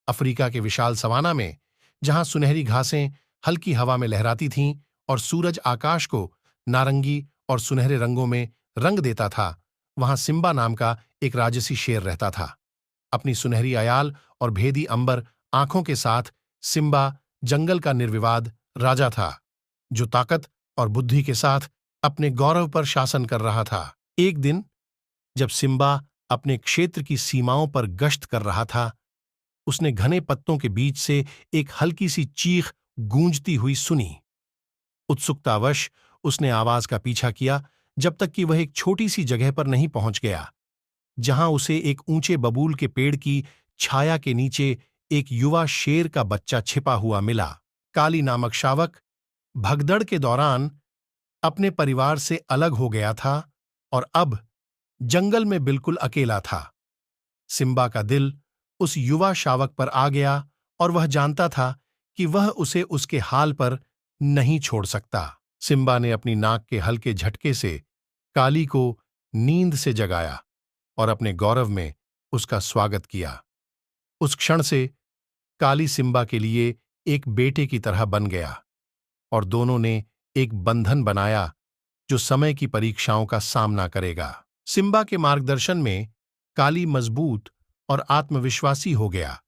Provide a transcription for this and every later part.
Africa के विशाल savanna में, जहां सुनहरी घासें हल्की हवा में लहराती थीं और सूरज आकाश को नारंगी और सुनहरे रंगों में रंग देता था, वहां सिम्बा नाम का एक राजसी शेर रहता था। अपनी सुनहरी अयाल और भेदी अंबर आंखों के साथ सिम्बा जंगल का निर्विवाद राजा था, जो ताकत और बुद्धि के साथ अपने गौरव पर शासन कर रहा था। एक दिन जब सिम्बा अपने क्षेत्र की सीमाओं पर गश्त कर रहा था, उसने घने पत्तों के बीच से एक हल्की सी चीख गूंजती हुई सुनी। उत्सुकतावश उसने आवाज का पीछा किया जब तक कि वह एक छोटी सी जगह पर नहीं पहुंच गया, जहां उसे एक ऊंचे बबूल के पेड़ की छाया के नीचे एक युवा शेर का बच्चा छिपा हुआ मिला। काली नामक शावक भगदड़ के दौरान अपने परिवार से अलग हो गया था और अब जंगल में बिल्कुल अकेला था। सिम्बा का दिल उस युवा शावक पर आ गया और वह जानता था कि वह उसे उसके हाल पर नहीं छोड़ सकता। सिम्बा ने अपनी नाक के हल्के झटके से काली को नींद से जगाया और अपने गौरव में उसका स्वागत किया। उस क्षण से काली सिम्बा के लिए एक बेटे की तरह बन गया और दोनों ने एक बंधन बनाया जो समय की परीक्षाओं का सामना करेगा। सिम्बा के मार्गदर्शन में काली मजबूत और आत्मविश्वासी हो गया।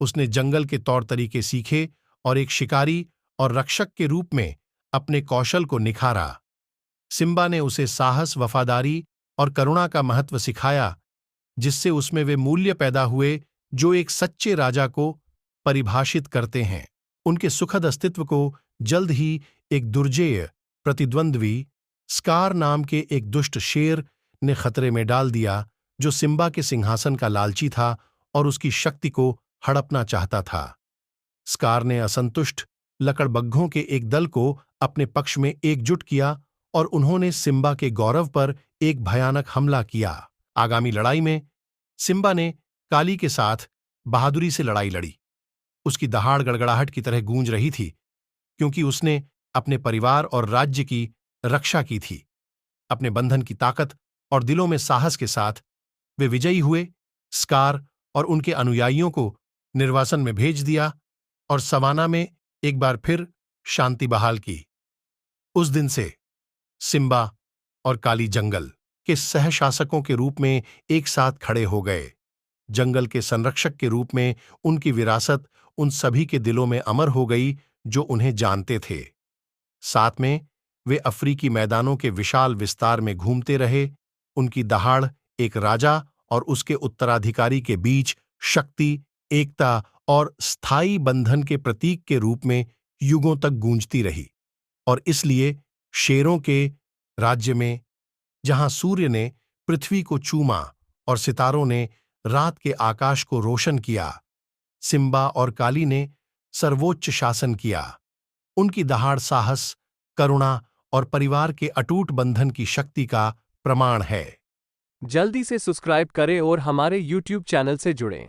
उसने जंगल के तौर तरीके सीखे और एक शिकारी और रक्षक के रूप में अपने कौशल को निखारा। सिम्बा ने उसे साहस, वफादारी और करुणा का महत्व सिखाया, जिससे उसमें वे मूल्य पैदा हुए जो एक सच्चे राजा को परिभाषित करते हैं। उनके सुखद अस्तित्व को जल्द ही एक दुर्जेय प्रतिद्वंद्वी स्कार नाम के एक दुष्ट शेर ने खतरे में डाल दिया, जो सिम्बा के सिंहासन का लालची था और उसकी शक्ति को हड़पना चाहता था। स्कार ने असंतुष्ट लकड़बग्घों के एक दल को अपने पक्ष में एकजुट किया और उन्होंने सिम्बा के गौरव पर एक भयानक हमला किया। आगामी लड़ाई में सिम्बा ने काली के साथ बहादुरी से लड़ाई लड़ी। उसकी दहाड़ गड़गड़ाहट की तरह गूंज रही थी, क्योंकि उसने अपने परिवार और राज्य की रक्षा की थी। अपने बंधन की ताकत और दिलों में साहस के साथ वे विजयी हुए। स्कार और उनके अनुयायियों को निर्वासन में भेज दिया और सवाना में एक बार फिर शांति बहाल की। उस दिन से सिम्बा और काली जंगल के सहशासकों के रूप में एक साथ खड़े हो गए। जंगल के संरक्षक के रूप में उनकी विरासत उन सभी के दिलों में अमर हो गई जो उन्हें जानते थे। साथ में वे अफ्रीकी मैदानों के विशाल विस्तार में घूमते रहे। उनकी दहाड़ एक राजा और उसके उत्तराधिकारी के बीच शक्ति, एकता और स्थायी बंधन के प्रतीक के रूप में युगों तक गूंजती रही। और इसलिए शेरों के राज्य में, जहां सूर्य ने पृथ्वी को चूमा और सितारों ने रात के आकाश को रोशन किया, सिम्बा और काली ने सर्वोच्च शासन किया। उनकी दहाड़ साहस, करुणा और परिवार के अटूट बंधन की शक्ति का प्रमाण है। जल्दी से सब्सक्राइब करें और हमारे YouTube चैनल से जुड़ें।